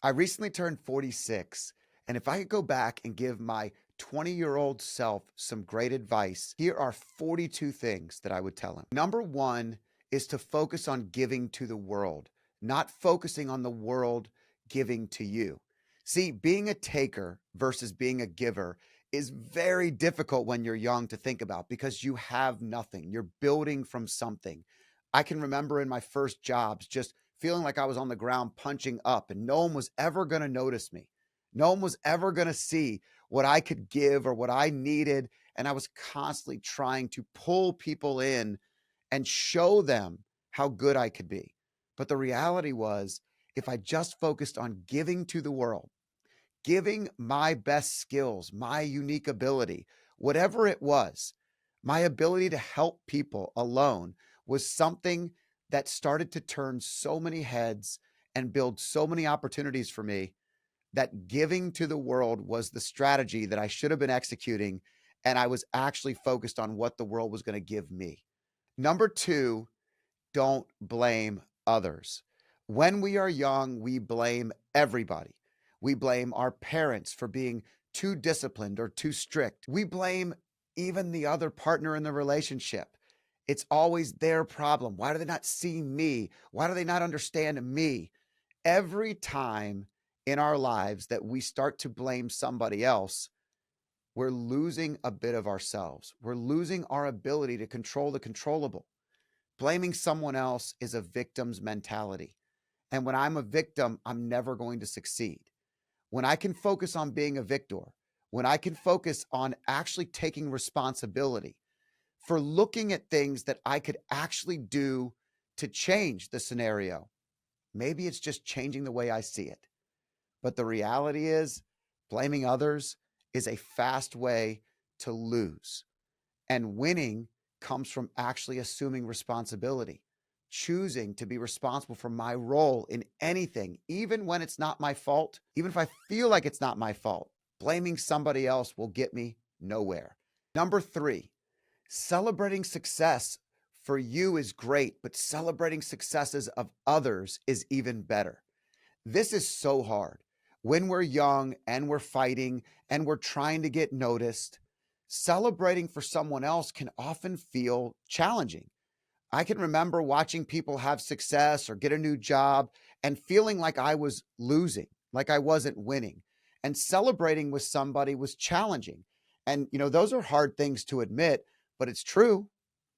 I recently turned 46, and if I could go back and give my 20-year-old self some great advice, here are 42 things that I would tell him. Number one is to focus on giving to the world, not focusing on the world giving to you. See, being a taker versus being a giver is very difficult when you're young to think about because you have nothing. You're building from something. I can remember in my first jobs just feeling like I was on the ground punching up and no one was ever going to notice me. No one was ever going to see what I could give or what I needed. And I was constantly trying to pull people in and show them how good I could be. But the reality was, if I just focused on giving to the world, giving my best skills, my unique ability, whatever it was, my ability to help people alone was something that started to turn so many heads and build so many opportunities for me that giving to the world was the strategy that I should have been executing. And I was actually focused on what the world was going to give me. Number two, don't blame others. When we are young, we blame everybody. We blame our parents for being too disciplined or too strict. We blame even the other partner in the relationship. It's always their problem. Why do they not see me? Why do they not understand me? Every time in our lives that we start to blame somebody else, we're losing a bit of ourselves. We're losing our ability to control the controllable. Blaming someone else is a victim's mentality. And when I'm a victim, I'm never going to succeed. When I can focus on being a victor, when I can focus on actually taking responsibility for looking at things that I could actually do to change the scenario, maybe it's just changing the way I see it. But the reality is, blaming others is a fast way to lose. And winning comes from actually assuming responsibility, choosing to be responsible for my role in anything, even when it's not my fault, even if I feel like it's not my fault. Blaming somebody else will get me nowhere. Number three, celebrating success for you is great, but celebrating successes of others is even better. This is so hard. When we're young and we're fighting and we're trying to get noticed, celebrating for someone else can often feel challenging. I can remember watching people have success or get a new job and feeling like I was losing, like I wasn't winning. And celebrating with somebody was challenging. And, those are hard things to admit, but it's true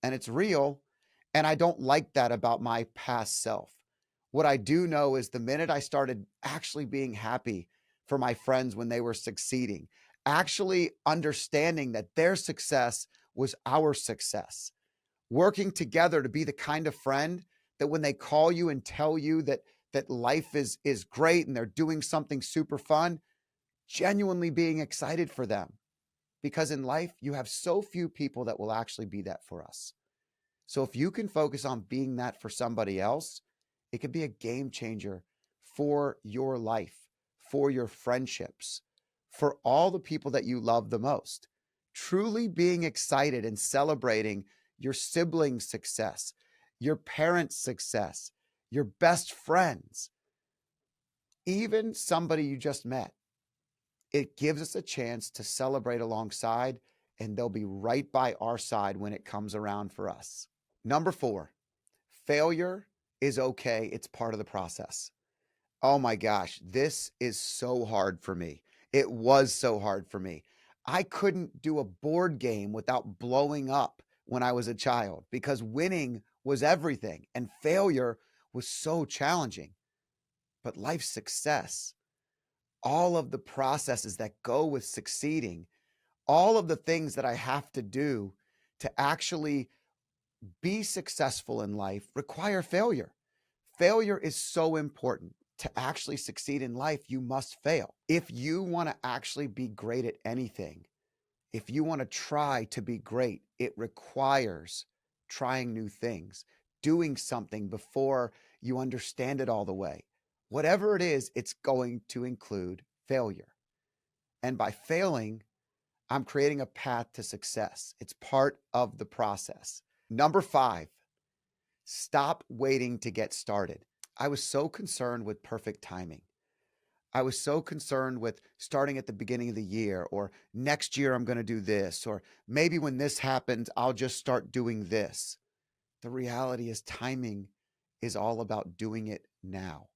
and it's real. And I don't like that about my past self. What I do know is the minute I started actually being happy for my friends when they were succeeding, actually understanding that their success was our success, working together to be the kind of friend that when they call you and tell you that life is great and they're doing something super fun, genuinely being excited for them. Because in life, you have so few people that will actually be that for us. So if you can focus on being that for somebody else, it could be a game changer for your life, for your friendships, for all the people that you love the most. Truly being excited and celebrating your siblings' success, your parents' success, your best friends, even somebody you just met. It gives us a chance to celebrate alongside, and they'll be right by our side when it comes around for us. Number four, failure is okay. It's part of the process. Oh my gosh, this is so hard for me. It was so hard for me. I couldn't do a board game without blowing up when I was a child because winning was everything and failure was so challenging. But life's success, all of the processes that go with succeeding, all of the things that I have to do to actually be successful in life require failure. Failure is so important. To actually succeed in life, you must fail. If you want to actually be great at anything, if you want to try to be great, it requires trying new things, doing something before you understand it all the way. Whatever it is, it's going to include failure. And by failing, I'm creating a path to success. It's part of the process. Number five, stop waiting to get started. I was so concerned with perfect timing. I was so concerned with starting at the beginning of the year, or next year I'm going to do this, or maybe when this happens, I'll just start doing this. The reality is, timing is all about doing it now.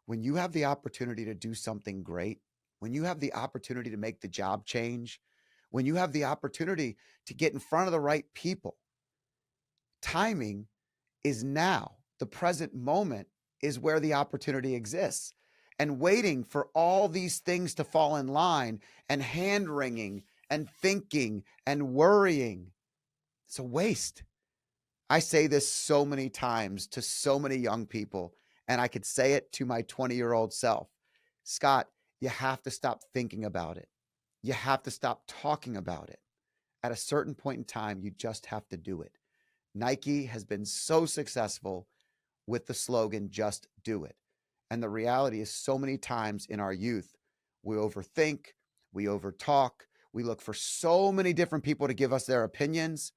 When you have the opportunity to do something great, when you have the opportunity to make the job change, when you have the opportunity to get in front of the right people, timing is now. The present moment is where the opportunity exists. And waiting for all these things to fall in line and hand wringing and thinking and worrying, it's a waste. I say this so many times to so many young people, and I could say it to my 20-year-old self. Scott, you have to stop thinking about it. You have to stop talking about it. At a certain point in time, you just have to do it. Nike has been so successful with the slogan, just do it. And the reality is, so many times in our youth, we overthink, we overtalk, we look for so many different people to give us their opinions,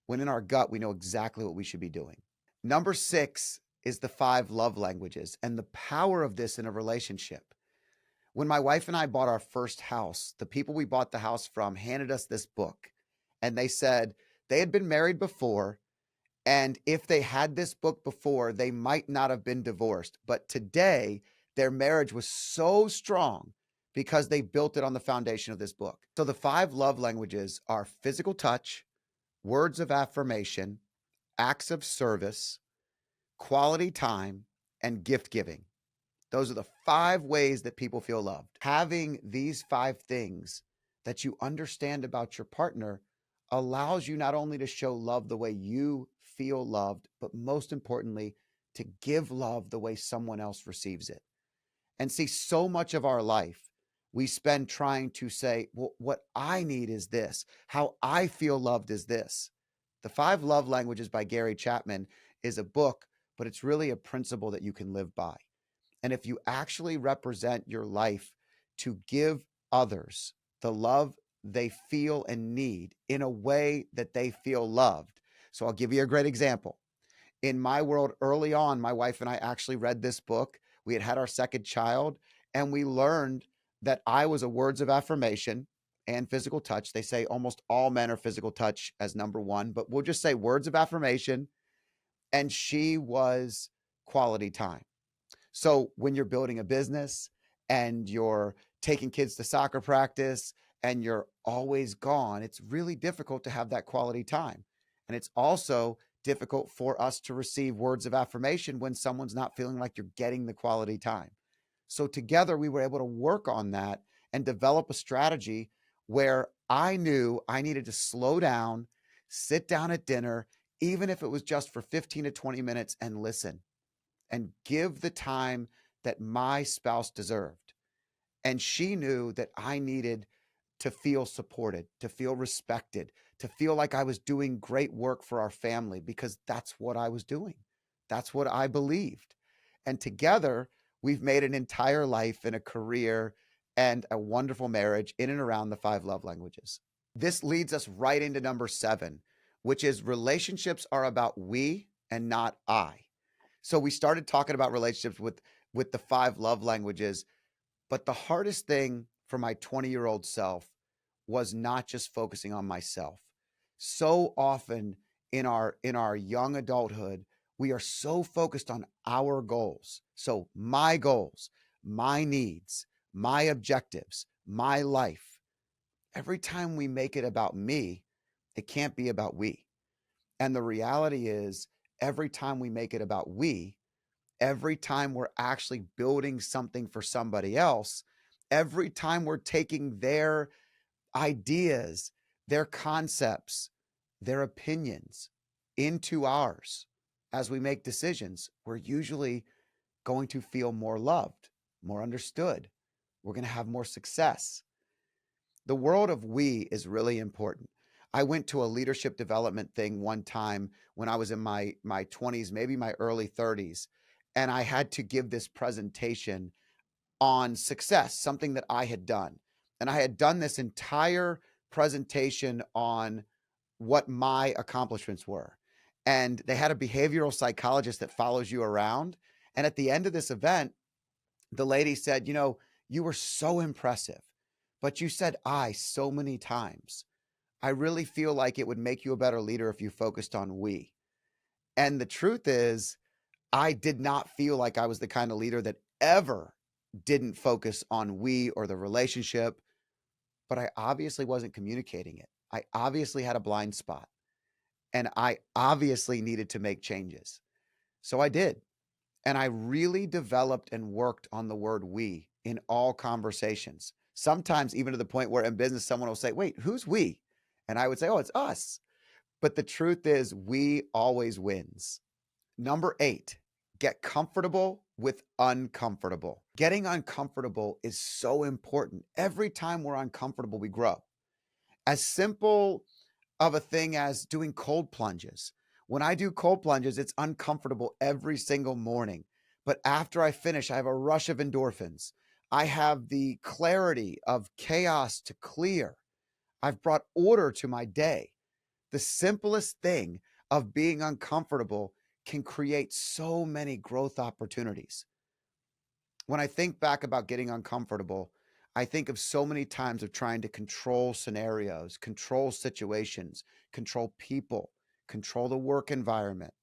when in our gut, we know exactly what we should be doing. Number 6 is the 5 love languages and the power of this in a relationship. When my wife and I bought our first house, the people we bought the house from handed us this book, and they said they had been married before, and if they had this book before, they might not have been divorced. But today, their marriage was so strong because they built it on the foundation of this book. So the 5 love languages are physical touch, words of affirmation, acts of service, quality time, and gift giving. Those are the 5 ways that people feel loved. Having these 5 things that you understand about your partner allows you not only to show love the way you feel loved, but most importantly, to give love the way someone else receives it. And see, so much of our life we spend trying to say, well, what I need is this. How I feel loved is this. The 5 Love Languages by Gary Chapman is a book, but it's really a principle that you can live by. And if you actually represent your life to give others the love they feel and need in a way that they feel loved. So I'll give you a great example. In my world, early on, my wife and I actually read this book. We had our second child, and we learned that I was a words of affirmation and physical touch. They say almost all men are physical touch as number 1, but we'll just say words of affirmation. And she was quality time. So when you're building a business and you're taking kids to soccer practice and you're always gone, it's really difficult to have that quality time. And it's also difficult for us to receive words of affirmation when someone's not feeling like you're getting the quality time. So together we were able to work on that and develop a strategy where I knew I needed to slow down, sit down at dinner, even if it was just for 15 to 20 minutes, and listen and give the time that my spouse deserved. And she knew that I needed to feel supported, to feel respected, to feel like I was doing great work for our family, because that's what I was doing. That's what I believed. And together, we've made an entire life and a career and a wonderful marriage in and around the 5 love languages. This leads us right into number 7, which is relationships are about we and not I. So we started talking about relationships with the 5 love languages, but the hardest thing for my 20-year-old self was not just focusing on myself. So often in our young adulthood, we are so focused on our goals. So my goals, my needs, my objectives, my life. Every time we make it about me, it can't be about we. And the reality is, every time we make it about we, every time we're actually building something for somebody else, every time we're taking their ideas, their concepts, their opinions into ours as we make decisions, we're usually going to feel more loved, more understood. We're going to have more success. The world of we is really important. I went to a leadership development thing one time when I was in my 20s, maybe my early 30s, and I had to give this presentation on success, something that I had done. And I had done this entire presentation on what my accomplishments were. And they had a behavioral psychologist that follows you around. And at the end of this event, the lady said, You were so impressive, but you said I so many times. I really feel like it would make you a better leader if you focused on we. And the truth is, I did not feel like I was the kind of leader that ever didn't focus on we or the relationship, but I obviously wasn't communicating it. I obviously had a blind spot and I obviously needed to make changes. So I did. And I really developed and worked on the word we in all conversations. Sometimes even to the point where in business, someone will say, wait, who's we? And I would say, oh, it's us. But the truth is, we always wins. Number 8, get comfortable with uncomfortable. Getting uncomfortable is so important. Every time we're uncomfortable, we grow. As simple of a thing as doing cold plunges. When I do cold plunges, it's uncomfortable every single morning. But after I finish, I have a rush of endorphins. I have the clarity of chaos to clear. I've brought order to my day. The simplest thing of being uncomfortable can create so many growth opportunities. When I think back about getting uncomfortable, I think of so many times of trying to control scenarios, control situations, control people, control the work environment.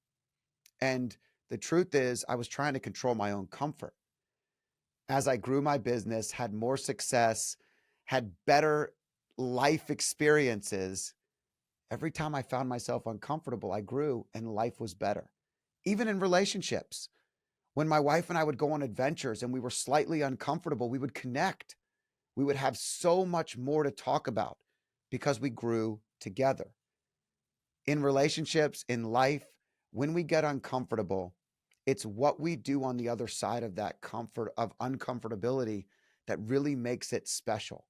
And the truth is, I was trying to control my own comfort. As I grew my business, had more success, had better life experiences, every time I found myself uncomfortable, I grew and life was better. Even in relationships, when my wife and I would go on adventures and we were slightly uncomfortable, we would connect. We would have so much more to talk about because we grew together. In relationships, in life, when we get uncomfortable, it's what we do on the other side of that comfort of uncomfortability that really makes it special.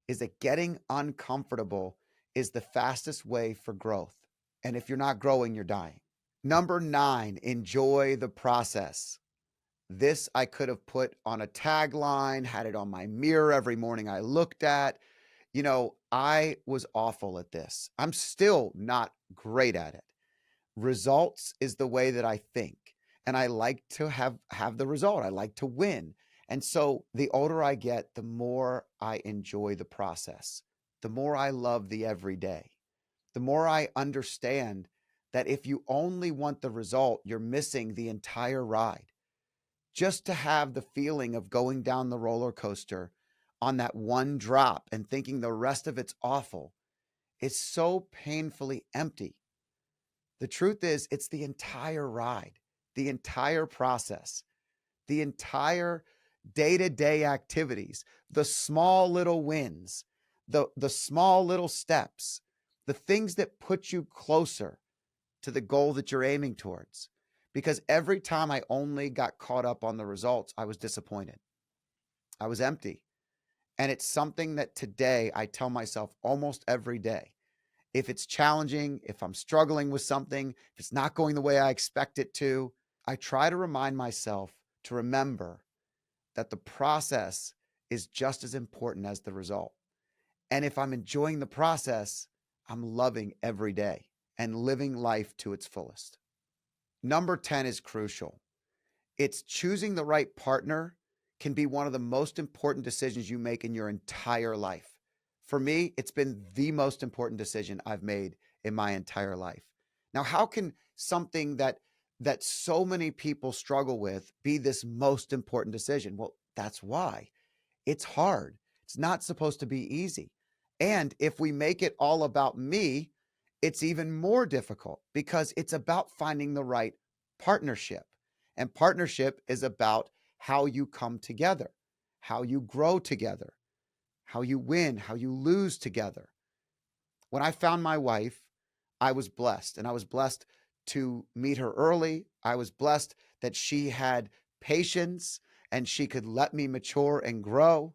Is that getting uncomfortable is the fastest way for growth. And if you're not growing, you're dying. Number 9, enjoy the process. This I could have put on a tagline, had it on my mirror every morning I looked at. I was awful at this. I'm still not great at it. Results is the way that I think. And I like to have the result. I like to win. And so the older I get, the more I enjoy the process, the more I love the everyday, the more I understand that if you only want the result, you're missing the entire ride. Just to have the feeling of going down the roller coaster on that one drop and thinking the rest of it's awful is so painfully empty. The truth is, it's the entire ride, the entire process, the entire day-to-day activities, the small little wins, the small little steps, the things that put you closer to the goal that you're aiming towards. Because every time I only got caught up on the results, I was disappointed. I was empty. And it's something that today I tell myself almost every day. If it's challenging, if I'm struggling with something, if it's not going the way I expect it to, I try to remind myself to remember that the process is just as important as the result. And if I'm enjoying the process, I'm loving every day and living life to its fullest. Number 10 is crucial. It's choosing the right partner can be one of the most important decisions you make in your entire life. For me, it's been the most important decision I've made in my entire life. Now, how can something that so many people struggle with be this most important decision? Well, that's why. It's hard. It's not supposed to be easy. And if we make it all about me, it's even more difficult because it's about finding the right partnership. And partnership is about how you come together, how you grow together, how you win, how you lose together. When I found my wife, I was blessed, and I was blessed to meet her early. I was blessed that she had patience and she could let me mature and grow.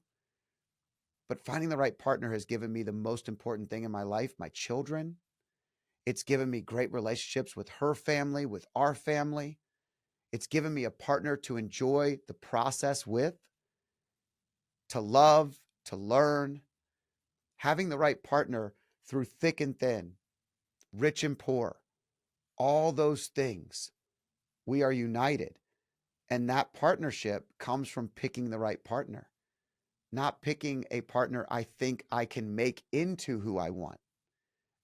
But finding the right partner has given me the most important thing in my life, my children. It's given me great relationships with her family, with our family. It's given me a partner to enjoy the process with, to love, to learn. Having the right partner through thick and thin, rich and poor, all those things, we are united. And that partnership comes from picking the right partner. not picking a partner I think I can make into who I want,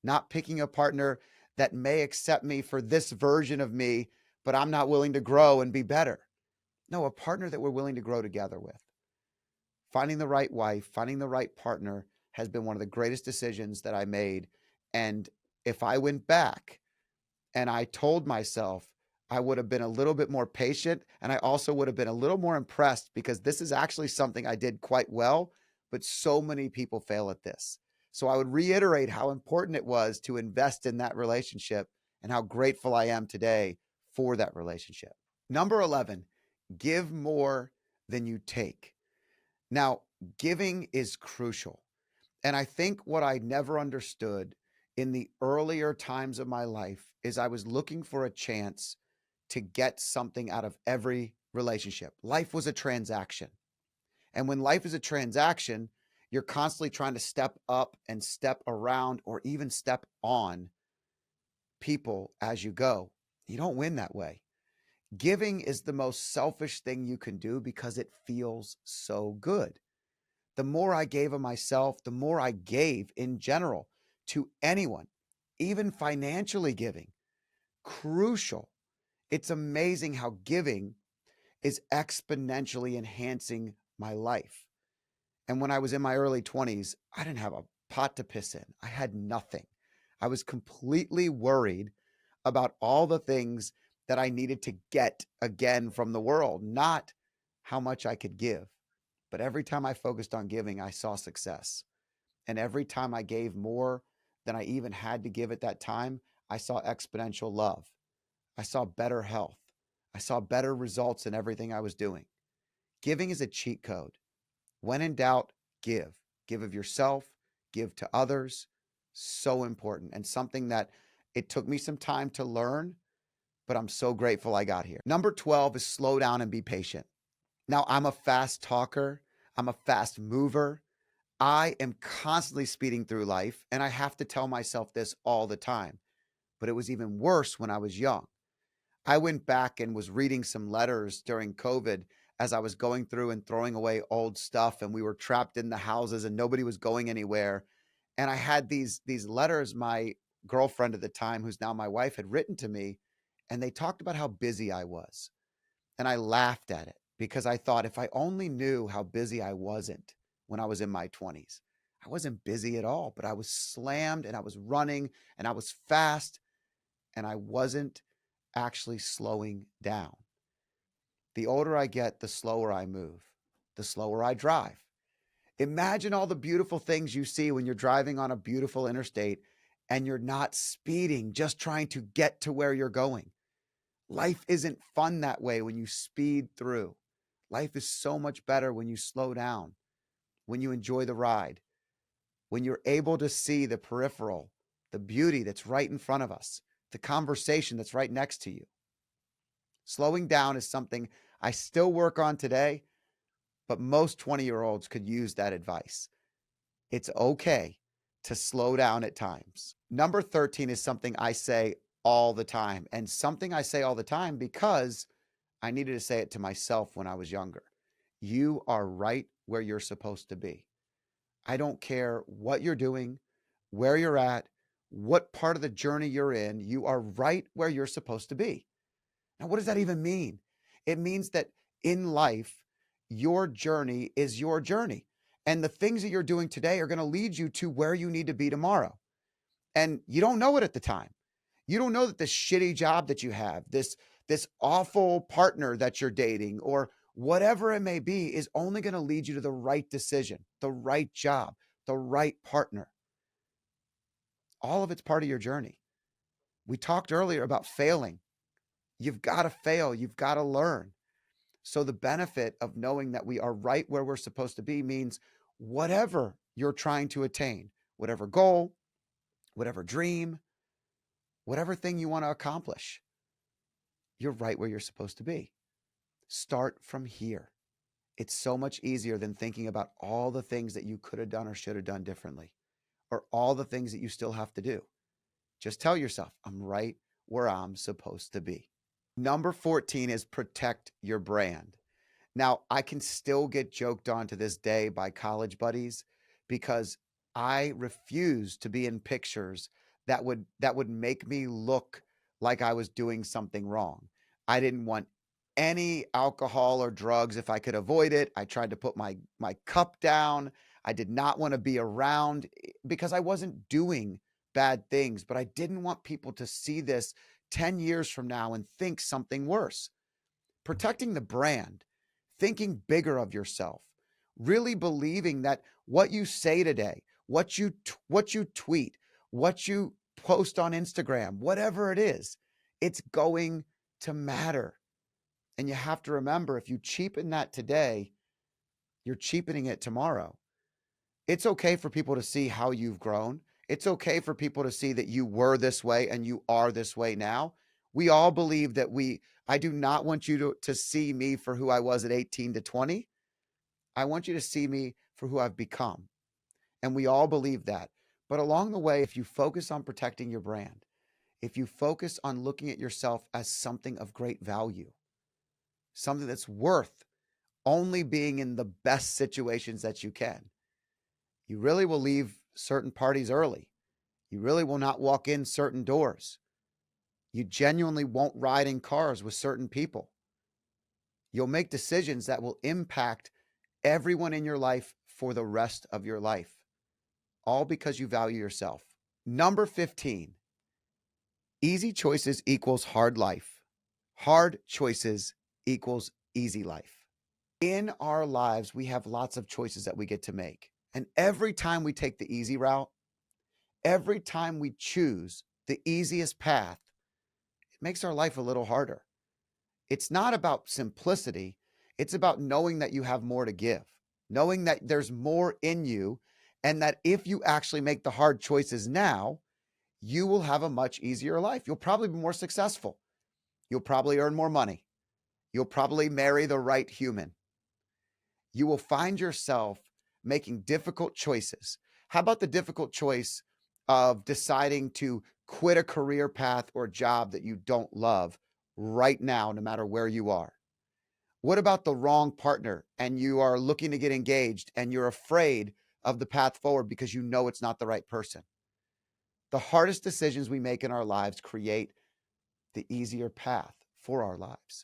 not picking a partner that may accept me for this version of me, but I'm not willing to grow and be better. No, a partner that we're willing to grow together with. Finding the right wife, finding the right partner has been one of the greatest decisions that I made. And if I went back and I told myself, I would have been a little bit more patient, and I also would have been a little more impressed, because this is actually something I did quite well, but so many people fail at this. So I would reiterate how important it was to invest in that relationship and how grateful I am today for that relationship. Number 11, give more than you take. Now, giving is crucial. And I think what I never understood in the earlier times of my life is I was looking for a chance to get something out of every relationship. Life was a transaction. And when life is a transaction, you're constantly trying to step up and step around or even step on people as you go. You don't win that way. Giving is the most selfish thing you can do because it feels so good. The more I gave of myself, the more I gave in general to anyone, even financially giving. Crucial. It's amazing how giving is exponentially enhancing my life. And when I was in my early 20s, I didn't have a pot to piss in. I had nothing. I was completely worried about all the things that I needed to get again from the world, not how much I could give. But every time I focused on giving, I saw success. And every time I gave more than I even had to give at that time, I saw exponential love. I saw better health. I saw better results in everything I was doing. Giving is a cheat code. When in doubt, give. Give of yourself, give to others. So important, and something that it took me some time to learn, but I'm so grateful I got here. Number 12 is slow down and be patient. Now, I'm a fast talker. I'm a fast mover. I am constantly speeding through life, and I have to tell myself this all the time. But it was even worse when I was young. I went back and was reading some letters during COVID as I was going through and throwing away old stuff, and we were trapped in the houses and nobody was going anywhere. And I had these letters my girlfriend at the time, who's now my wife, had written to me, and they talked about how busy I was. And I laughed at it because I thought, if I only knew how busy I wasn't when I was in my 20s. I wasn't busy at all, but I was slammed and I was running and I was fast and I wasn't actually slowing down. The older I get, the slower I move, the slower I drive. Imagine all the beautiful things you see when you're driving on a beautiful interstate and you're not speeding, just trying to get to where you're going. Life isn't fun that way when you speed through. Life is so much better when you slow down, when you enjoy the ride, when you're able to see the peripheral, the beauty that's right in front of us, the conversation that's right next to you. Slowing down is something I still work on today, but most 20-year-olds could use that advice. It's okay to slow down at times. Number 13 is something I say all the time, and something I say all the time because I needed to say it to myself when I was younger. You are right where you're supposed to be. I don't care what you're doing, where you're at, what part of the journey you're in. You are right where you're supposed to be. Now, what does that even mean? It means that in life, your journey is your journey. And the things that you're doing today are going to lead you to where you need to be tomorrow. And you don't know it at the time. You don't know that this shitty job that you have, this awful partner that you're dating, or whatever it may be, is only going to lead you to the right decision, the right job, the right partner. All of it's part of your journey. We talked earlier about failing. You've got to fail. You've got to learn. So the benefit of knowing that we are right where we're supposed to be means whatever you're trying to attain, whatever goal, whatever dream, whatever thing you want to accomplish, you're right where you're supposed to be. Start from here. It's so much easier than thinking about all the things that you could have done or should have done differently, or all the things that you still have to do. Just tell yourself, I'm right where I'm supposed to be. Number 14 is protect your brand. Now, I can still get joked on to this day by college buddies because I refuse to be in pictures that would make me look like I was doing something wrong. I didn't want any alcohol or drugs if I could avoid it. I tried to put my cup down. I did not want to be around because I wasn't doing bad things, but I didn't want people to see this 10 years from now and think something worse. Protecting the brand, thinking bigger of yourself, really believing that what you say today, what you tweet, what you post on Instagram, whatever it is, it's going to matter. And you have to remember, if you cheapen that today, you're cheapening it tomorrow. It's okay for people to see how you've grown. It's okay for people to see that you were this way and you are this way now. We all believe that I do not want you to see me for who I was at 18 to 20. I want you to see me for who I've become. And we all believe that. But along the way, if you focus on protecting your brand, if you focus on looking at yourself as something of great value, something that's worth only being in the best situations that you can, you really will leave certain parties early. You really will not walk in certain doors. You genuinely won't ride in cars with certain people. You'll make decisions that will impact everyone in your life for the rest of your life, all because you value yourself. Number 15, easy choices equals hard life. Hard choices equals easy life. In our lives, we have lots of choices that we get to make. And every time we take the easy route, every time we choose the easiest path, it makes our life a little harder. It's not about simplicity. It's about knowing that you have more to give, knowing that there's more in you, and that if you actually make the hard choices now, you will have a much easier life. You'll probably be more successful. You'll probably earn more money. You'll probably marry the right human. You will find yourself making difficult choices. How about the difficult choice of deciding to quit a career path or job that you don't love right now, no matter where you are? What about the wrong partner and you are looking to get engaged and you're afraid of the path forward because you know it's not the right person? The hardest decisions we make in our lives create the easier path for our lives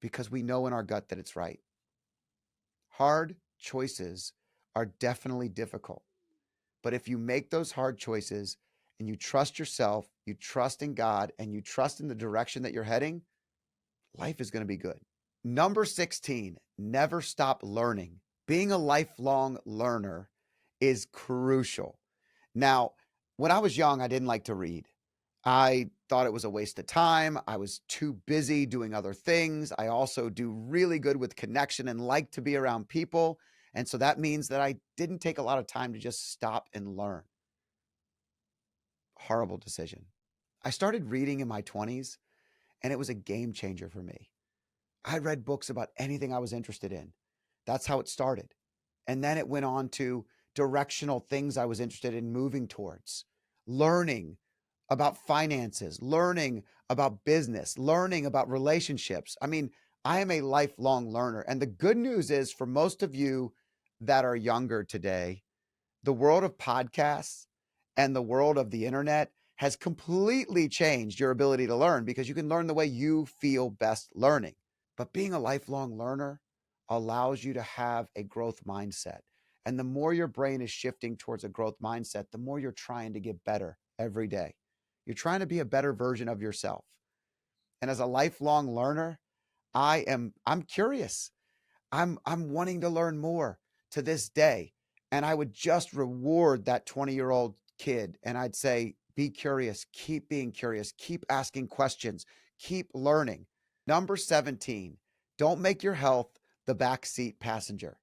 because we know in our gut that it's right. Hard choices are definitely difficult. But if you make those hard choices and you trust yourself, you trust in God, and you trust in the direction that you're heading, life is going to be good. Number 16, never stop learning. Being a lifelong learner is crucial. Now, when I was young, I didn't like to read. I thought it was a waste of time. I was too busy doing other things. I also do really good with connection and like to be around people. And so that means that I didn't take a lot of time to just stop and learn. Horrible decision. I started reading in my 20s, and it was a game changer for me. I read books about anything I was interested in. That's how it started. And then it went on to directional things I was interested in moving towards, learning about finances, learning about business, learning about relationships. I mean, I am a lifelong learner. And the good news is, for most of you that are younger today, the world of podcasts and the world of the internet has completely changed your ability to learn because you can learn the way you feel best learning. But being a lifelong learner allows you to have a growth mindset. And the more your brain is shifting towards a growth mindset, the more you're trying to get better every day. You're trying to be a better version of yourself. And as a lifelong learner, I'm curious. I'm wanting to learn more to this day. And I would just reward that 20-year-old kid and I'd say, be curious, keep being curious, keep asking questions, keep learning. Number 17, don't make your health the backseat passenger.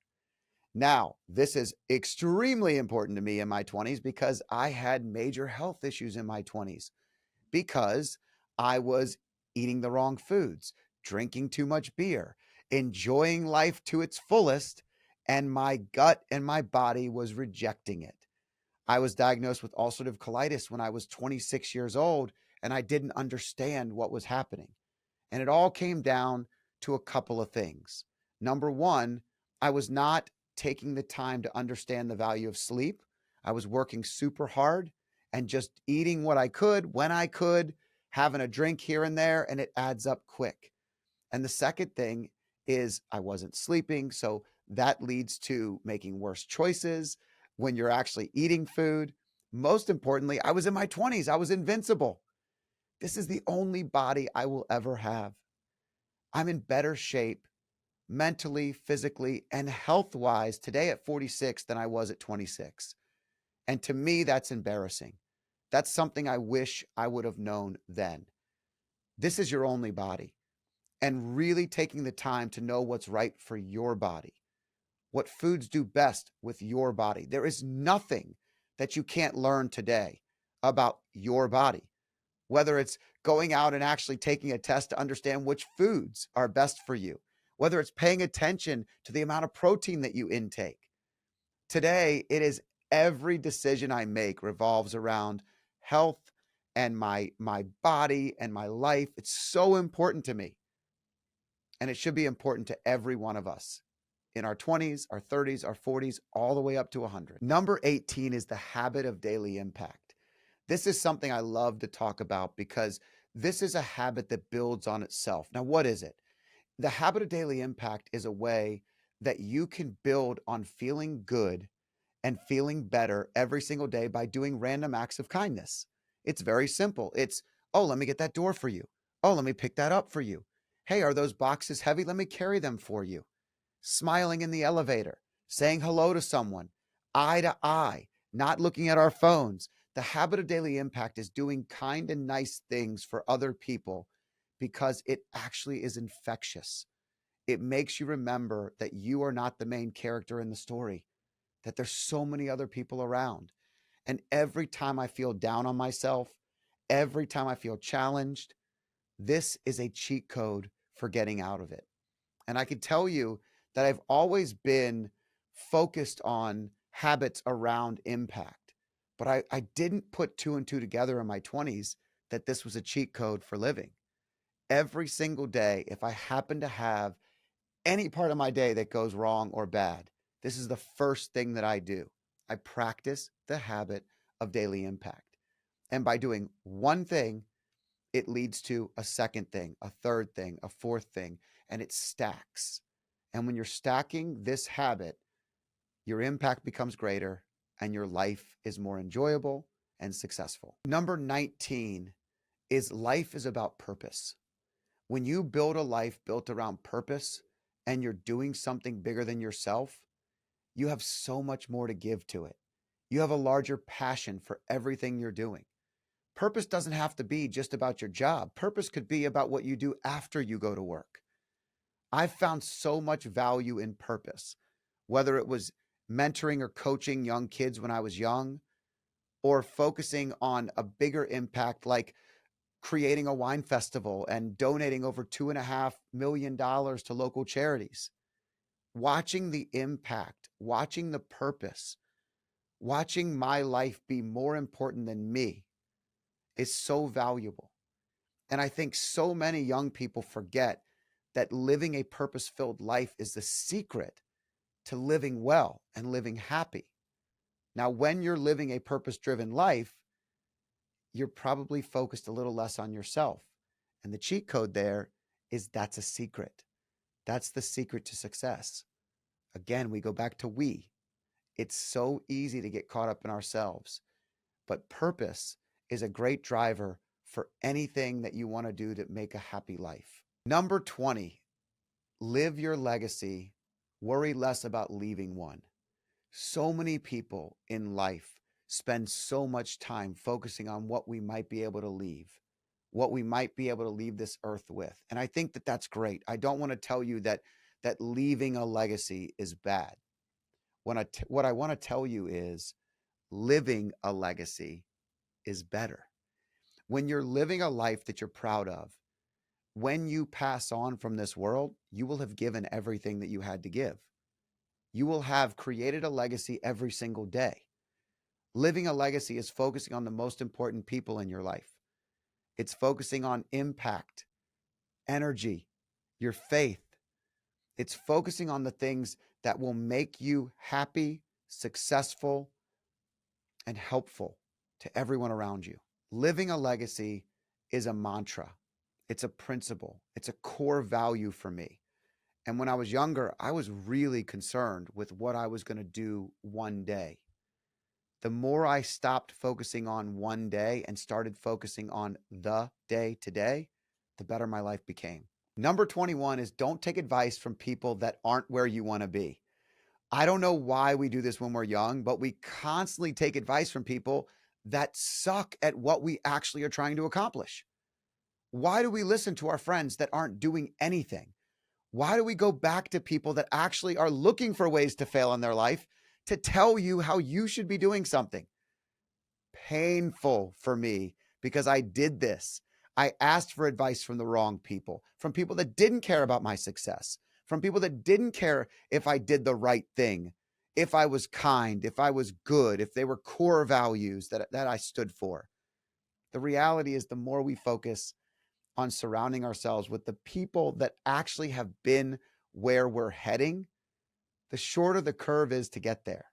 Now, this is extremely important to me in my 20s because I had major health issues in my 20s because I was eating the wrong foods, drinking too much beer, enjoying life to its fullest, and my gut and my body was rejecting it. I was diagnosed with ulcerative colitis when I was 26 years old, and I didn't understand what was happening. And it all came down to a couple of things. Number one, I was not taking the time to understand the value of sleep. I was working super hard and just eating what I could when I could, having a drink here and there, and it adds up quick. And the second thing is I wasn't sleeping. So that leads to making worse choices when you're actually eating food. Most importantly, I was in my 20s. I was invincible. This is the only body I will ever have. I'm in better shape mentally, physically, and health wise today at 46 than I was at 26. And to me, that's embarrassing. That's something I wish I would have known then. This is your only body. And really taking the time to know what's right for your body, what foods do best with your body. There is nothing that you can't learn today about your body, whether it's going out and actually taking a test to understand which foods are best for you, whether it's paying attention to the amount of protein that you intake. Today, it is every decision I make revolves around health and my body and my life. It's so important to me. And it should be important to every one of us in our 20s, our 30s, our 40s, all the way up to 100. Number 18 is the habit of daily impact. This is something I love to talk about because this is a habit that builds on itself. Now, what is it? The habit of daily impact is a way that you can build on feeling good and feeling better every single day by doing random acts of kindness. It's very simple. It's, oh, let me get that door for you. Oh, let me pick that up for you. Hey, are those boxes heavy? Let me carry them for you. Smiling in the elevator, saying hello to someone, eye to eye, not looking at our phones. The habit of daily impact is doing kind and nice things for other people because it actually is infectious. It makes you remember that you are not the main character in the story, that there's so many other people around. And every time I feel down on myself, every time I feel challenged, this is a cheat code for getting out of it. And I can tell you that I've always been focused on habits around impact, but I didn't put two and two together in my 20s that this was a cheat code for living. Every single day, if I happen to have any part of my day that goes wrong or bad, this is the first thing that I do. I practice the habit of daily impact. And by doing one thing, it leads to a second thing, a third thing, a fourth thing, and it stacks. And when you're stacking this habit, your impact becomes greater and your life is more enjoyable and successful. Number 19 is life is about purpose. When you build a life built around purpose and you're doing something bigger than yourself, you have so much more to give to it. You have a larger passion for everything you're doing. Purpose doesn't have to be just about your job. Purpose could be about what you do after you go to work. I've found so much value in purpose, whether it was mentoring or coaching young kids when I was young, or focusing on a bigger impact like creating a wine festival and donating over $2.5 million to local charities. Watching the impact, watching the purpose, watching my life be more important than me is so valuable. And I think so many young people forget that living a purpose-filled life is the secret to living well and living happy. Now, when you're living a purpose-driven life, you're probably focused a little less on yourself. And the cheat code there is that's a secret. That's the secret to success. Again, we go back to we. It's so easy to get caught up in ourselves, but purpose is a great driver for anything that you want to do to make a happy life. Number 20, live your legacy. Worry less about leaving one. So many people in life spend so much time focusing on what we might be able to leave, what we might be able to leave this earth with. And I think that that's great. I don't want to tell you that leaving a legacy is bad. What I want to tell you is living a legacy is better. When you're living a life that you're proud of, when you pass on from this world, you will have given everything that you had to give. You will have created a legacy every single day. Living a legacy is focusing on the most important people in your life. It's focusing on impact, energy, your faith. It's focusing on the things that will make you happy, successful, and helpful to everyone around you. Living a legacy is a mantra. It's a principle. It's a core value for me. And when I was younger, I was really concerned with what I was going to do one day. The more I stopped focusing on one day and started focusing on the day today, the better my life became. Number 21 is don't take advice from people that aren't where you want to be. I don't know why we do this when we're young, but we constantly take advice from people that suck at what we actually are trying to accomplish. Why do we listen to our friends that aren't doing anything? Why do we go back to people that actually are looking for ways to fail in their life to tell you how you should be doing something? Painful for me because I did this. I asked for advice from the wrong people, from people that didn't care about my success, from people that didn't care if I did the right thing, if I was kind, if I was good, if they were core values that I stood for. The reality is the more we focus on surrounding ourselves with the people that actually have been where we're heading, the shorter the curve is to get there.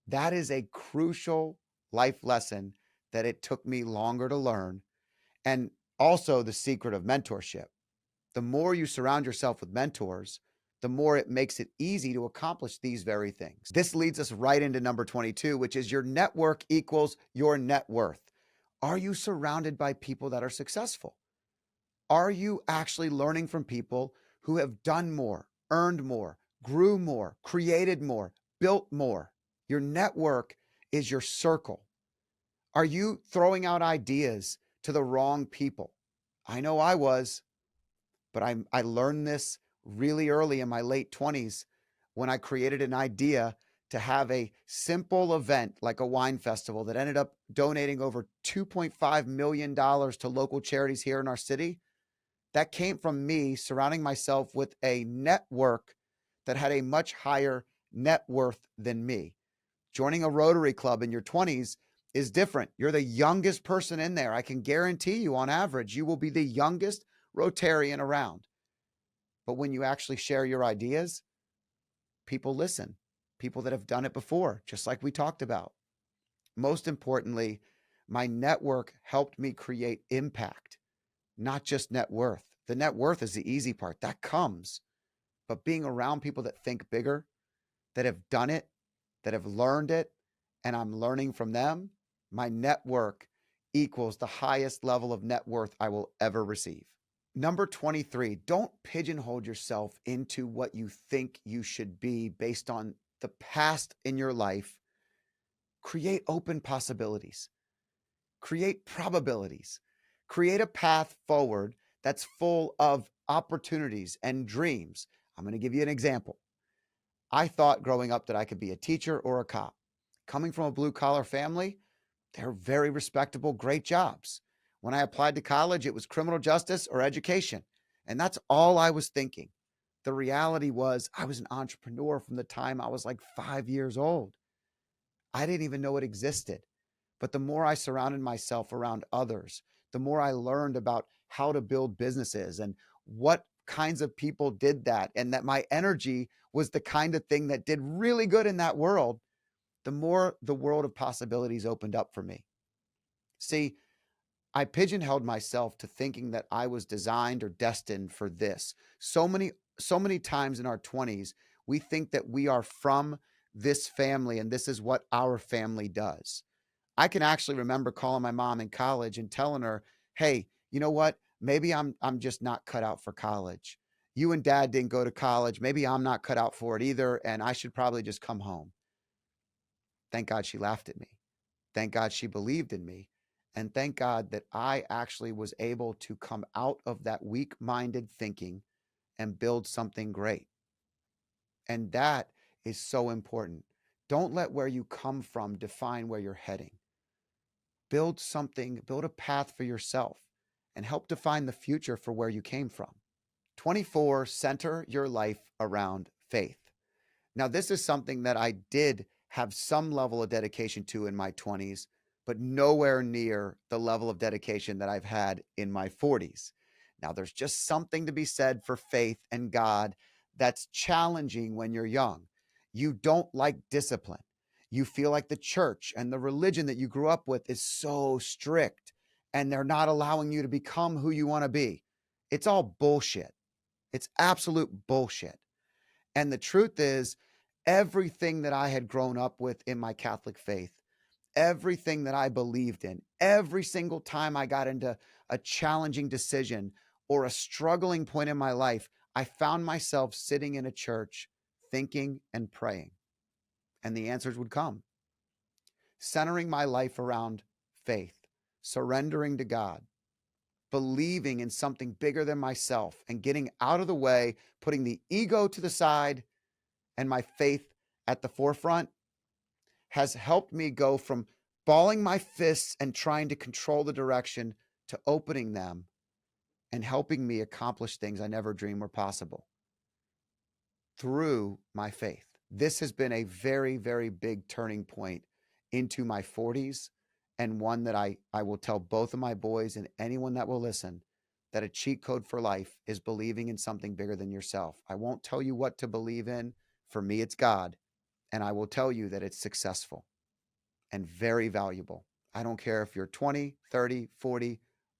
That is a crucial life lesson that it took me longer to learn. And also the secret of mentorship. The more you surround yourself with mentors, the more it makes it easy to accomplish these very things. This leads us right into number 22, which is your network equals your net worth. Are you surrounded by people that are successful? Are you actually learning from people who have done more, earned more, grew more, created more, built more? Your network is your circle. Are you throwing out ideas to the wrong people? I know I was, but I learned this really early in my late 20s when I created an idea to have a simple event like a wine festival that ended up donating over $2.5 million to local charities here in our city. That came from me surrounding myself with a network that had a much higher net worth than me. Joining a Rotary Club in your 20s is different. You're the youngest person in there. I can guarantee you, on average, you will be the youngest Rotarian around. But when you actually share your ideas, people listen. People that have done it before, just like we talked about. Most importantly, my network helped me create impact, not just net worth. The net worth is the easy part. That comes. But being around people that think bigger, that have done it, that have learned it, and I'm learning from them, my network equals the highest level of net worth I will ever receive. Number 23, don't pigeonhole yourself into what you think you should be based on the past in your life. Create open possibilities. Create probabilities. Create a path forward that's full of opportunities and dreams. I'm going to give you an example. I thought growing up that I could be a teacher or a cop. Coming from a blue-collar family, they're very respectable, great jobs. When I applied to college, it was criminal justice or education. And that's all I was thinking. The reality was I was an entrepreneur from the time I was like 5 years old. I didn't even know it existed. But the more I surrounded myself around others, the more I learned about how to build businesses and what kinds of people did that, and that my energy was the kind of thing that did really good in that world, the more the world of possibilities opened up for me. See, I pigeonholed myself to thinking that I was designed or destined for this. So many times in our 20s, we think that we are from this family and this is what our family does. I can actually remember calling my mom in college and telling her, "Hey, you know what? Maybe I'm just not cut out for college. You and dad didn't go to college. Maybe I'm not cut out for it either, and I should probably just come home." Thank God she laughed at me. Thank God she believed in me. And thank God that I actually was able to come out of that weak-minded thinking and build something great. And that is so important. Don't let where you come from define where you're heading. Build something, build a path for yourself, and help define the future for where you came from. 24, center your life around faith. Now, this is something that I did have some level of dedication to in my 20s, but nowhere near the level of dedication that I've had in my 40s. Now, there's just something to be said for faith and God that's challenging when you're young. You don't like discipline. You feel like the church and the religion that you grew up with is so strict and they're not allowing you to become who you want to be. It's all bullshit. It's absolute bullshit. And the truth is, everything that I had grown up with in my Catholic faith, everything that I believed in, every single time I got into a challenging decision or a struggling point in my life, I found myself sitting in a church thinking and praying, and the answers would come. Centering my life around faith, surrendering to God, believing in something bigger than myself, and getting out of the way, putting the ego to the side and my faith at the forefront has helped me go from balling my fists and trying to control the direction to opening them and helping me accomplish things I never dreamed were possible through my faith. This has been a very, very big turning point into my 40s, and one that I will tell both of my boys and anyone that will listen that a cheat code for life is believing in something bigger than yourself. I won't tell you what to believe in. For me, it's God. And I will tell you that it's successful and very valuable. I don't care if you're 20, 30, 40,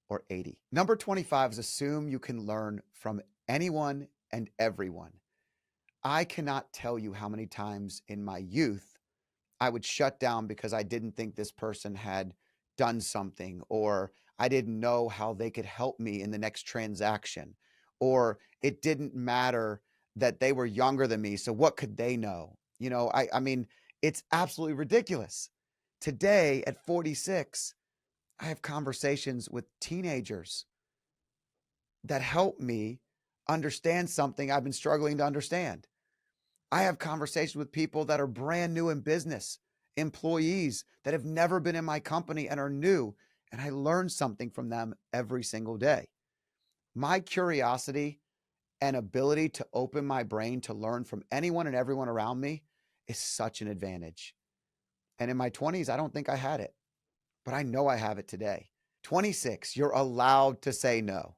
or 80. Number 25 is assume you can learn from anyone and everyone. I cannot tell you how many times in my youth I would shut down because I didn't think this person had done something, or I didn't know how they could help me in the next transaction, or it didn't matter that they were younger than me. So what could they know? I mean, it's absolutely ridiculous. Today at 46, I have conversations with teenagers that help me understand something I've been struggling to understand. I have conversations with people that are brand new in business, employees that have never been in my company and are new, and I learn something from them every single day. My curiosity and ability to open my brain to learn from anyone and everyone around me is such an advantage. And in my 20s, I don't think I had it, but I know I have it today. 26, you're allowed to say no.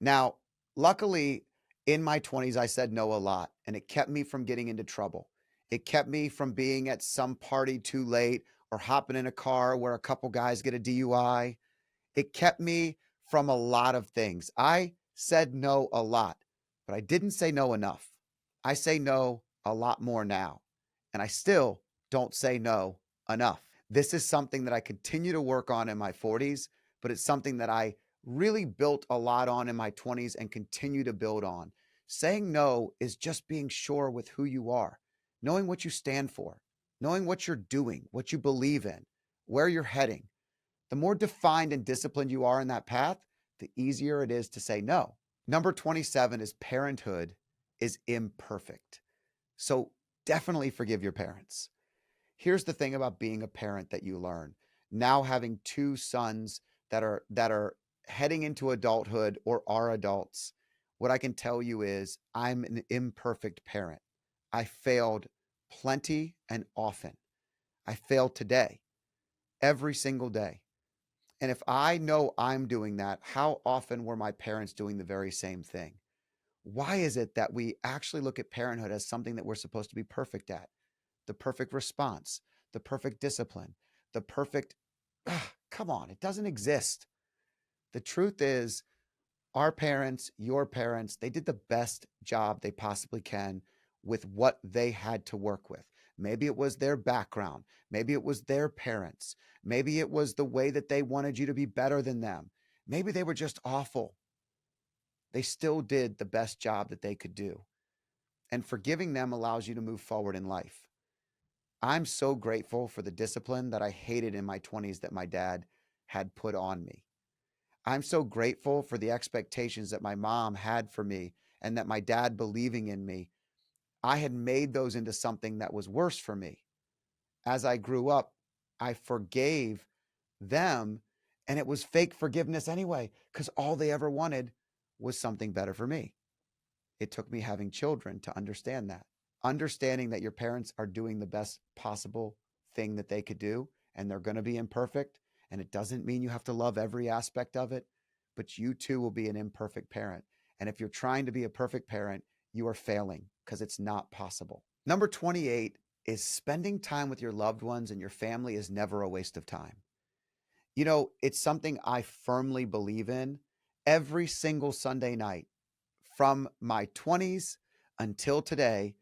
Now, luckily, in my 20s, I said no a lot, and it kept me from getting into trouble. It kept me from being at some party too late or hopping in a car where a couple guys get a DUI. It kept me from a lot of things. I said no a lot, but I didn't say no enough. I say no a lot more now, and I still don't say no enough. This is something that I continue to work on in my 40s, but it's something that I really built a lot on in my 20s and continue to build on. Saying no is just being sure with who you are, knowing what you stand for, knowing what you're doing, what you believe in, where you're heading. The more defined and disciplined you are in that path, the easier it is to say no. Number 27 is parenthood is imperfect. So definitely forgive your parents. Here's the thing about being a parent that you learn. Now having two sons that are heading into adulthood or are adults, what I can tell you is I'm an imperfect parent. I failed plenty and often. I fail today, every single day. And if I know I'm doing that, how often were my parents doing the very same thing? Why is it that we actually look at parenthood as something that we're supposed to be perfect at? The perfect response, the perfect discipline, the perfect, come on, it doesn't exist. The truth is, our parents, your parents, they did the best job they possibly can with what they had to work with. Maybe it was their background. Maybe it was their parents. Maybe it was the way that they wanted you to be better than them. Maybe they were just awful. They still did the best job that they could do. And forgiving them allows you to move forward in life. I'm so grateful for the discipline that I hated in my 20s that my dad had put on me. I'm so grateful for the expectations that my mom had for me and that my dad believing in me. I had made those into something that was worse for me. As I grew up, I forgave them, and it was fake forgiveness anyway, because all they ever wanted was something better for me. It took me having children to understand that. Understanding that your parents are doing the best possible thing that they could do, and they're going to be imperfect, and it doesn't mean you have to love every aspect of it, but you too will be an imperfect parent. And if you're trying to be a perfect parent, you are failing because it's not possible. Number 28 is spending time with your loved ones and your family is never a waste of time. You know, it's something I firmly believe in. Every single Sunday night from my 20s until today,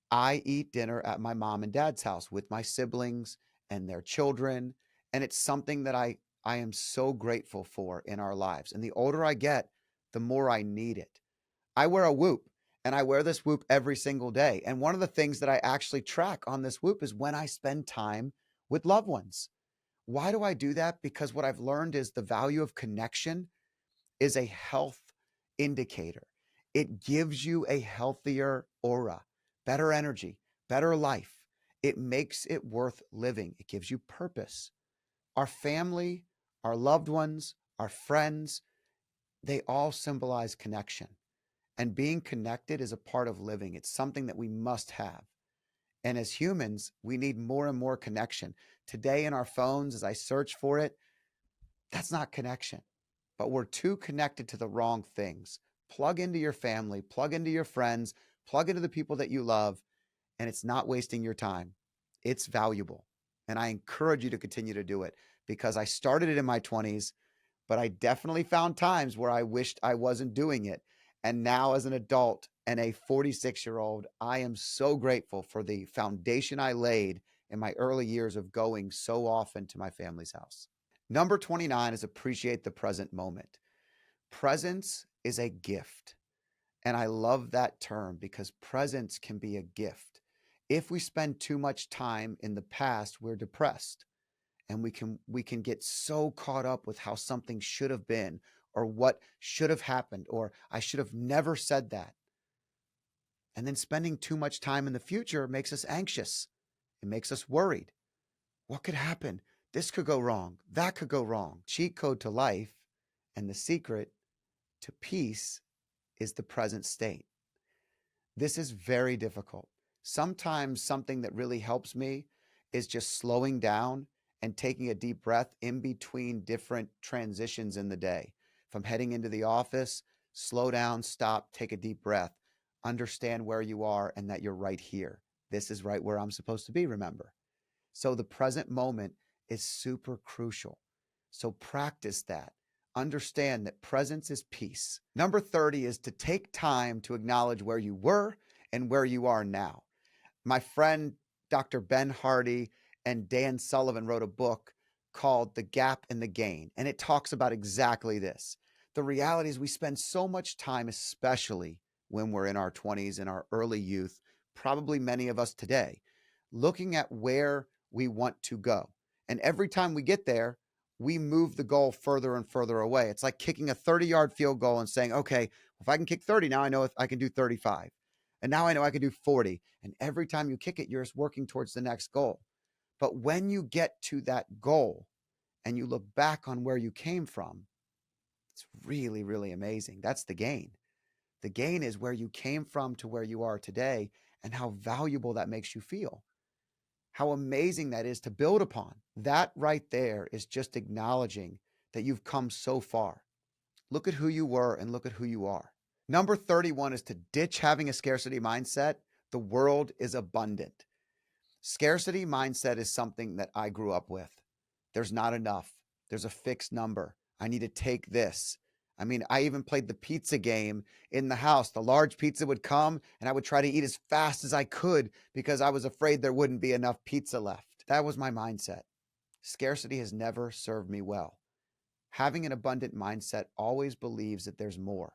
I eat dinner at my mom and dad's house with my siblings and their children. And it's something that I am so grateful for in our lives. And the older I get, the more I need it. I wear a Whoop and I wear this Whoop every single day. And one of the things that I actually track on this Whoop is when I spend time with loved ones. Why do I do that? Because what I've learned is the value of connection is a health indicator. It gives you a healthier aura, better energy, better life. It makes it worth living. It gives you purpose. Our family, our loved ones, our friends, they all symbolize connection. And being connected is a part of living. It's something that we must have. And as humans, we need more and more connection. Today in our phones, as I search for it, that's not connection. But we're too connected to the wrong things. Plug into your family, plug into your friends, plug into the people that you love, and it's not wasting your time. It's valuable. And I encourage you to continue to do it because I started it in my 20s, but I definitely found times where I wished I wasn't doing it. And now, as an adult and a 46-year-old, I am so grateful for the foundation I laid in my early years of going so often to my family's house. Number 29 is appreciate the present moment. Presence is a gift. And I love that term because presence can be a gift. If we spend too much time in the past, we're depressed. And we can get so caught up with how something should have been or what should have happened or I should have never said that. And then spending too much time in the future makes us anxious. It makes us worried. What could happen? This could go wrong. That could go wrong. Cheat code to life and the secret to peace is the present state. This is very difficult. Sometimes something that really helps me is just slowing down and taking a deep breath in between different transitions in the day. If I'm heading into the office, slow down, stop, take a deep breath, understand where you are and that you're right here. This is right where I'm supposed to be, remember. So the present moment is super crucial. So practice that. Understand that presence is peace. Number 30 is to take time to acknowledge where you were and where you are now. My friend, Dr. Ben Hardy and Dan Sullivan wrote a book called The Gap and the Gain, and it talks about exactly this. The reality is we spend so much time, especially when we're in our 20s and our early youth, probably many of us today, looking at where we want to go. And every time we get there, we move the goal further and further away. It's like kicking a 30-yard field goal and saying, okay, if I can kick 30, now I know if I can do 35. And now I know I can do 40. And every time you kick it, you're just working towards the next goal. But when you get to that goal and you look back on where you came from, it's really, really amazing. That's the gain. The gain is where you came from to where you are today and how valuable that makes you feel. How amazing that is to build upon. That right there is just acknowledging that you've come so far. Look at who you were and look at who you are. Number 31 is to ditch having a scarcity mindset. The world is abundant. Scarcity mindset is something that I grew up with. There's not enough. There's a fixed number. I need to take this. I mean, I even played the pizza game in the house. The large pizza would come and I would try to eat as fast as I could because I was afraid there wouldn't be enough pizza left. That was my mindset. Scarcity has never served me well. Having an abundant mindset always believes that there's more.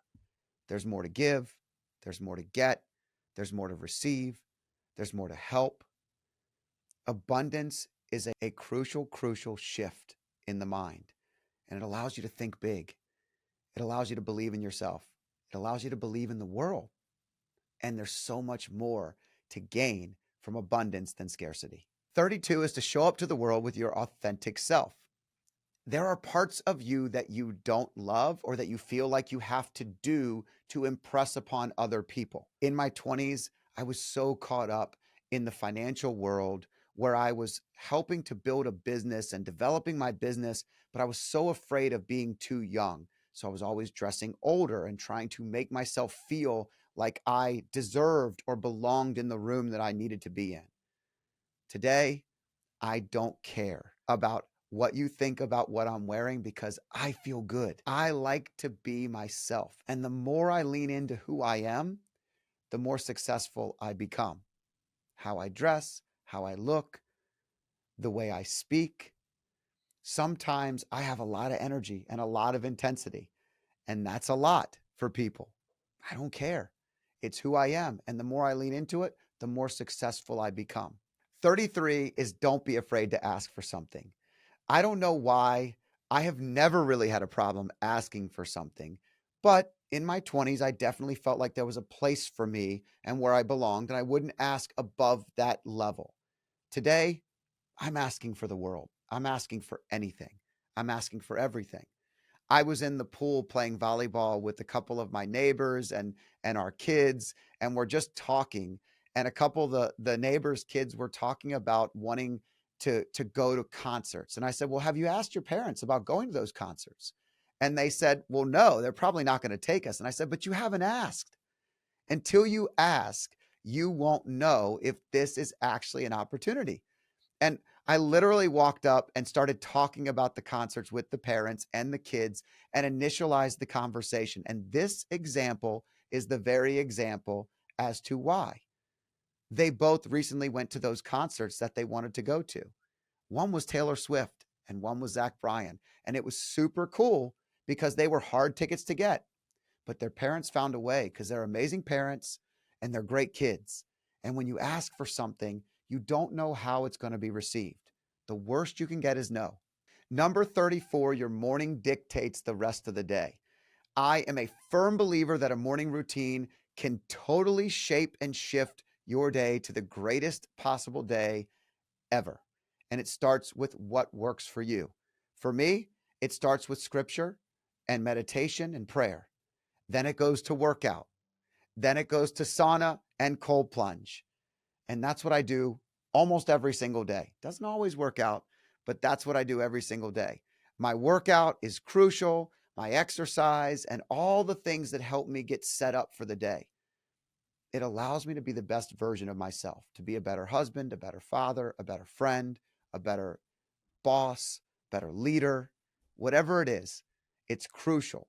There's more to give. There's more to get. There's more to receive. There's more to help. Abundance is a crucial shift in the mind, and it allows you to think big. It allows you to believe in yourself. It allows you to believe in the world. And there's so much more to gain from abundance than scarcity. 32 is to show up to the world with your authentic self. There are parts of you that you don't love or that you feel like you have to do to impress upon other people. In my 20s, I was so caught up in the financial world where I was helping to build a business and developing my business, but I was so afraid of being too young. So I was always dressing older and trying to make myself feel like I deserved or belonged in the room that I needed to be in. Today, I don't care about what you think about what I'm wearing because I feel good. I like to be myself. And the more I lean into who I am, the more successful I become. How I dress, how I look, the way I speak. Sometimes I have a lot of energy and a lot of intensity, and that's a lot for people. I don't care. It's who I am. And the more I lean into it, the more successful I become. 33 is don't be afraid to ask for something. I don't know why. I have never really had a problem asking for something, but in my 20s, I definitely felt like there was a place for me and where I belonged, and I wouldn't ask above that level. Today, I'm asking for the world. I'm asking for anything. I'm asking for everything. I was in the pool playing volleyball with a couple of my neighbors and our kids, and we're just talking. And a couple of the neighbors' kids were talking about wanting to go to concerts. And I said, "Well, have you asked your parents about going to those concerts?" And they said, "Well, no, they're probably not going to take us." And I said, "But you haven't asked. Until you ask, you won't know if this is actually an opportunity." And I literally walked up and started talking about the concerts with the parents and the kids and initialized the conversation. And this example is the very example as to why. They both recently went to those concerts that they wanted to go to. One was Taylor Swift and one was Zach Bryan. And it was super cool because they were hard tickets to get, but their parents found a way because they're amazing parents and they're great kids. And when you ask for something, you don't know how it's going to be received. The worst you can get is no. Number 34, your morning dictates the rest of the day. I am a firm believer that a morning routine can totally shape and shift your day to the greatest possible day ever. And it starts with what works for you. For me, it starts with scripture and meditation and prayer. Then it goes to workout. Then it goes to sauna and cold plunge. And that's what I do almost every single day. Doesn't always work out, but that's what I do every single day. My workout is crucial, my exercise, and all the things that help me get set up for the day. It allows me to be the best version of myself, to be a better husband, a better father, a better friend, a better boss, better leader, whatever it is. It's crucial.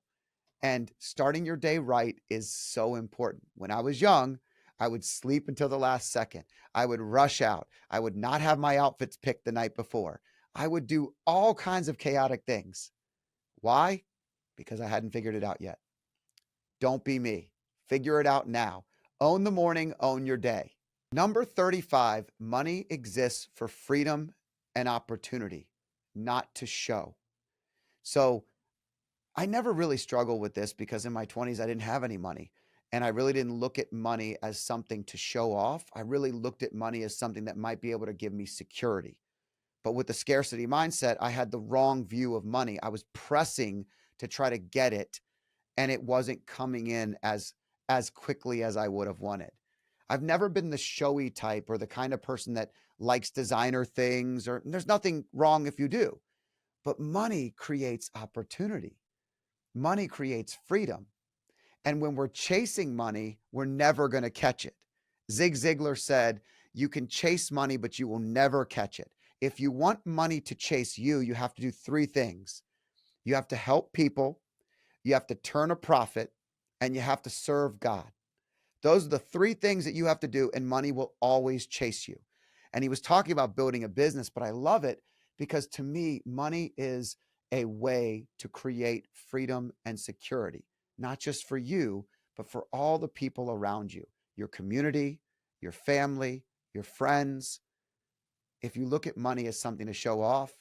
And starting your day right is so important. When I was young, I would sleep until the last second. I would rush out. I would not have my outfits picked the night before. I would do all kinds of chaotic things. Why? Because I hadn't figured it out yet. Don't be me. Figure it out now. Own the morning, own your day. Number 35, money exists for freedom and opportunity, not to show. So I never really struggled with this because in my 20s, I didn't have any money. And I really didn't look at money as something to show off. I really looked at money as something that might be able to give me security. But with the scarcity mindset, I had the wrong view of money. I was pressing to try to get it, and it wasn't coming in as quickly as I would have wanted. I've never been the showy type or the kind of person that likes designer things, or there's nothing wrong if you do. But money creates opportunity. Money creates freedom. And when we're chasing money, we're never going to catch it. Zig Ziglar said, "You can chase money, but you will never catch it." If you want money to chase you, you have to do three things. You have to help people, you have to turn a profit, and you have to serve God. Those are the three things that you have to do, and money will always chase you. And he was talking about building a business, but I love it because to me, money is a way to create freedom and security, not just for you, but for all the people around you, your community, your family, your friends. If you look at money as something to show off,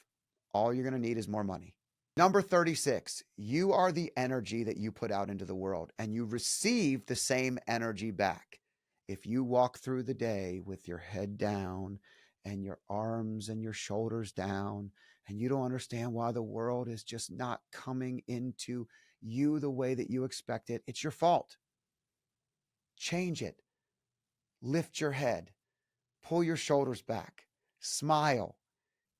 all you're going to need is more money. Number 36, you are the energy that you put out into the world, and you receive the same energy back. If you walk through the day with your head down and your arms and your shoulders down, and you don't understand why the world is just not coming into you the way that you expect it, it's your fault. Change it. Lift your head. Pull your shoulders back. Smile.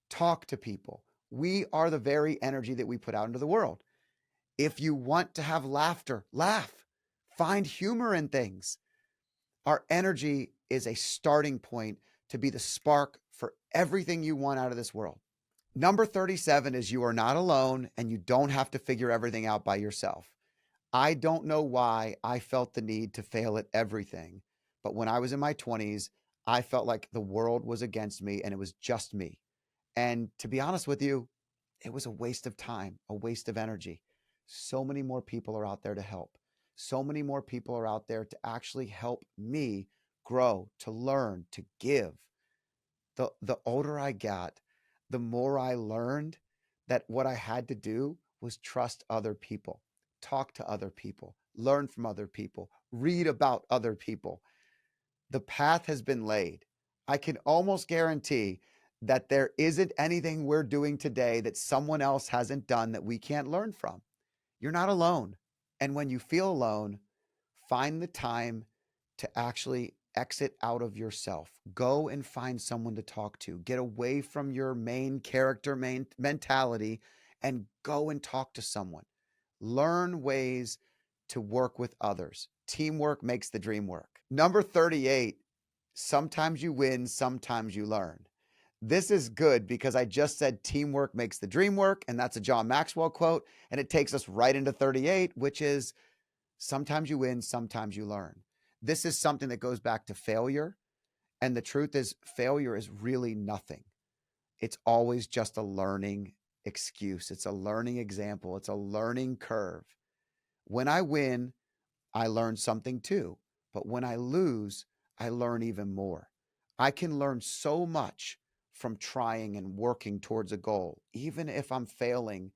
Talk to people. We are the very energy that we put out into the world. If you want to have laughter, laugh. Find humor in things. Our energy is a starting point to be the spark for everything you want out of this world. Number 37 is you are not alone and you don't have to figure everything out by yourself. I don't know why I felt the need to fail at everything, but when I was in my 20s, I felt like the world was against me and it was just me. And to be honest with you, it was a waste of time, a waste of energy. So many more people are out there to help. So many more people are out there to actually help me grow, to learn, to give. The older I got, the more I learned that what I had to do was trust other people, talk to other people, learn from other people, read about other people. The path has been laid. I can almost guarantee that there isn't anything we're doing today that someone else hasn't done that we can't learn from. You're not alone. And when you feel alone, find the time to actually exit out of yourself. Go and find someone to talk to. Get away from your main character, main mentality, and go and talk to someone. Learn ways to work with others. Teamwork makes the dream work. Number 38, sometimes you win, sometimes you learn. This is good because I just said teamwork makes the dream work, and that's a John Maxwell quote, and it takes us right into 38, which is sometimes you win, sometimes you learn. This is something that goes back to failure, and the truth is failure is really nothing. It's always just a learning excuse. It's a learning example. It's a learning curve. When I win, I learn something too, but when I lose, I learn even more. I can learn so much from trying and working towards a goal. Even if I'm failing,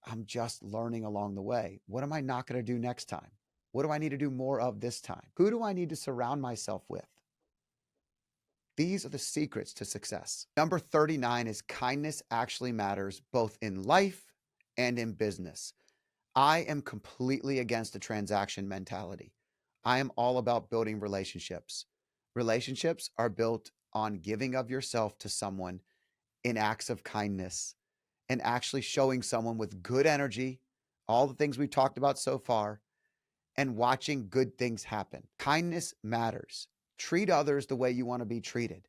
I'm just learning along the way. What am I not going to do next time? What do I need to do more of this time? Who do I need to surround myself with? These are the secrets to success. Number 39 is kindness actually matters both in life and in business. I am completely against a transaction mentality. I am all about building relationships. Relationships are built on giving of yourself to someone in acts of kindness and actually showing someone with good energy, all the things we've talked about so far, and watching good things happen. Kindness matters. Treat others the way you want to be treated.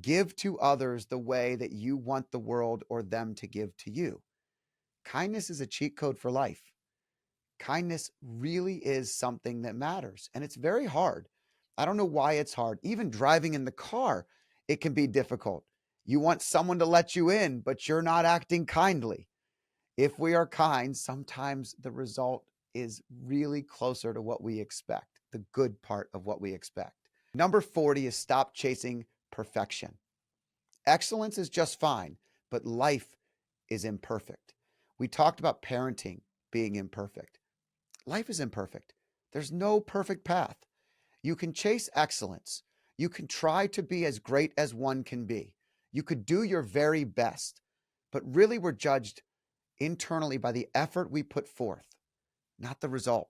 Give to others the way that you want the world or them to give to you. Kindness is a cheat code for life. Kindness really is something that matters, and it's very hard. I don't know why it's hard. Even driving in the car, it can be difficult. You want someone to let you in, but you're not acting kindly. If we are kind, sometimes the result is really closer to what we expect, the good part of what we expect. Number 40 is stop chasing perfection. Excellence is just fine, but life is imperfect. We talked about parenting being imperfect. Life is imperfect. There's no perfect path. You can chase excellence. You can try to be as great as one can be. You could do your very best, but really we're judged internally by the effort we put forth, not the result.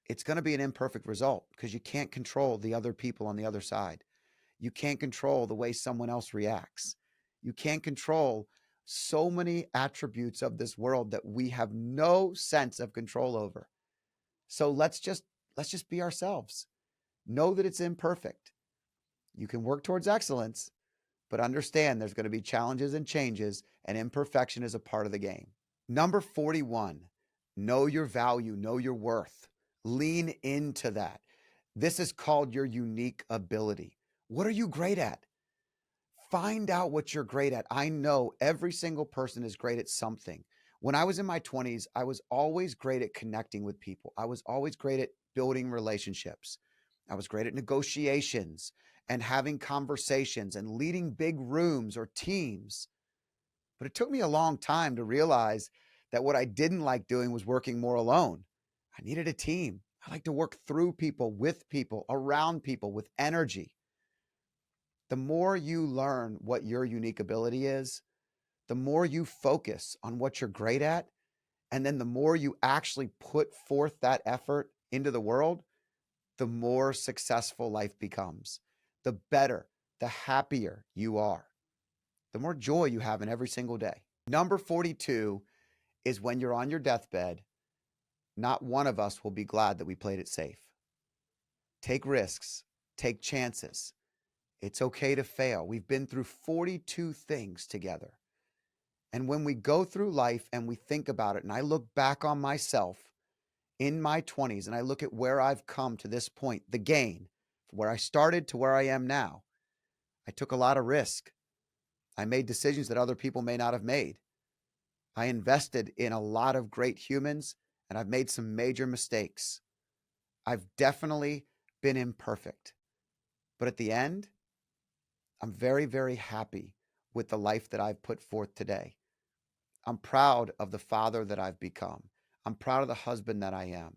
It's going to be an imperfect result because you can't control the other people on the other side. You can't control the way someone else reacts. You can't control so many attributes of this world that we have no sense of control over. So let's just be ourselves. Know that it's imperfect. You can work towards excellence, but understand there's going to be challenges and changes, and imperfection is a part of the game. Number 41, know your value, know your worth. Lean into that. This is called your unique ability. What are you great at? Find out what you're great at. I know every single person is great at something. When I was in my 20s, I was always great at connecting with people. I was always great at building relationships. I was great at negotiations and having conversations and leading big rooms or teams. But it took me a long time to realize that what I didn't like doing was working more alone. I needed a team. I like to work through people, with people, around people, with energy. The more you learn what your unique ability is, the more you focus on what you're great at, and then the more you actually put forth that effort into the world, the more successful life becomes. The better, the happier you are, the more joy you have in every single day. Number 42 is when you're on your deathbed, not one of us will be glad that we played it safe. Take risks, take chances. It's okay to fail. We've been through 42 things together. And when we go through life and we think about it, and I look back on myself in my 20s and I look at where I've come to this point, the gain, from where I started to where I am now, I took a lot of risk. I made decisions that other people may not have made. I invested in a lot of great humans, and I've made some major mistakes. I've definitely been imperfect. But at the end, I'm very, very happy with the life that I've put forth today. I'm proud of the father that I've become. I'm proud of the husband that I am.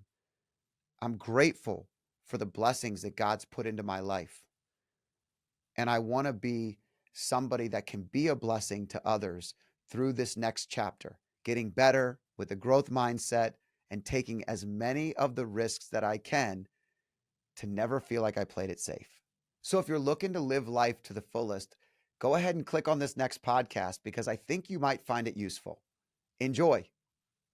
I'm grateful for the blessings that God's put into my life. And I want to be somebody that can be a blessing to others through this next chapter, getting better with a growth mindset and taking as many of the risks that I can to never feel like I played it safe. So if you're looking to live life to the fullest, go ahead and click on this next podcast because I think you might find it useful. Enjoy.